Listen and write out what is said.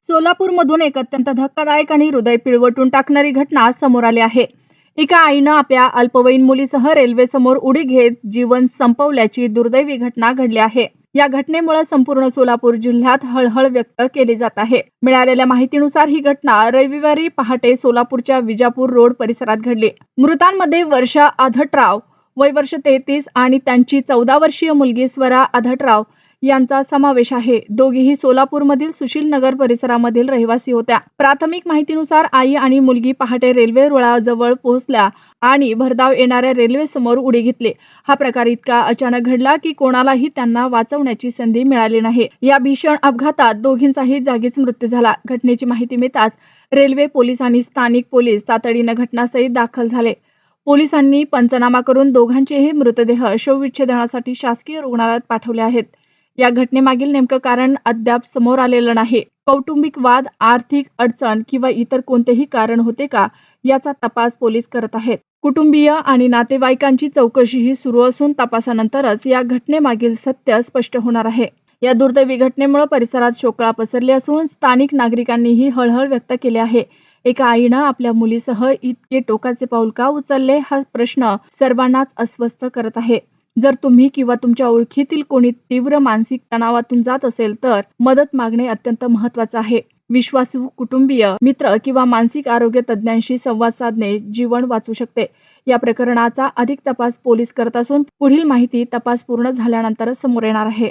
सोलापूरमधून एक अत्यंत धक्कादायक आणि हृदय पिळवटून टाकणारी घटना समोर आली आहे. एका आईनं आपल्या अल्पवयीन मुलीसह रेल्वेसमोर उडी घेत जीवन संपवल्याची दुर्दैवी घटना घडली आहे. या घटनेमुळे संपूर्ण सोलापूर जिल्ह्यात हळहळ व्यक्त केली जात आहे. मिळालेल्या माहितीनुसार ही घटना रविवारी पहाटे सोलापूरच्या विजापूर रोड परिसरात घडली. मृतांमध्ये वर्षा आधटराव वय वर्ष 33 आणि त्यांची 14 वर्षीय मुलगी स्वरा आधटराव यांचा समावेश आहे. दोघीही सोलापूरमधील सुशील नगर परिसरामधील रहिवासी होत्या. प्राथमिक माहितीनुसार आई आणि मुलगी पहाटे रेल्वे रुळाजवळ पोहोचल्या आणि भरधाव येणाऱ्या रेल्वे समोर उडी घेतली. हा प्रकार इतका अचानक घडला की कोणालाही त्यांना वाचवण्याची संधी मिळाली नाही. या भीषण अपघातात दोघींचाही जागीच मृत्यू झाला. घटनेची माहिती मिळताच रेल्वे पोलीस आणि स्थानिक पोलीस तातडीनं घटनास्थळी दाखल झाले. पोलिसांनी पंचनामा करून दोघांचेही मृतदेह शवविच्छेदनासाठी शासकीय रुग्णालयात पाठवले आहेत. या घटनेमागील नेमकं कारण अद्याप समोर आलेलं नाही. कौटुंबिक वाद, आर्थिक अडचण किंवा इतर कोणतेही कारण होते का याचा तपास पोलीस करत आहेत. कुटुंबीय आणि नातेवाईकांची चौकशीही सुरू असून तपासानंतरच या घटनेमागील सत्य स्पष्ट होणार आहे. या दुर्दैवी घटनेमुळे परिसरात शोककळा पसरली असून स्थानिक नागरिकांनीही हळहळ व्यक्त केली आहे. एका आईनं आपल्या मुलीसह इतके टोकाचे पाऊल का उचलले हा प्रश्न सर्वांनाच अस्वस्थ करत आहे. जर तुम्ही किंवा तुमच्या ओळखीतील कोणी तीव्र मानसिक तणावातून जात असेल तर मदत मागणे अत्यंत महत्त्वाचं आहे. विश्वासू कुटुंबीय, मित्र किंवा मानसिक आरोग्य तज्ज्ञांशी संवाद साधणे जीवन वाचू शकते. या प्रकरणाचा अधिक तपास पोलीस करत असून पुढील माहिती तपास पूर्ण झाल्यानंतरच समोर येणार आहे.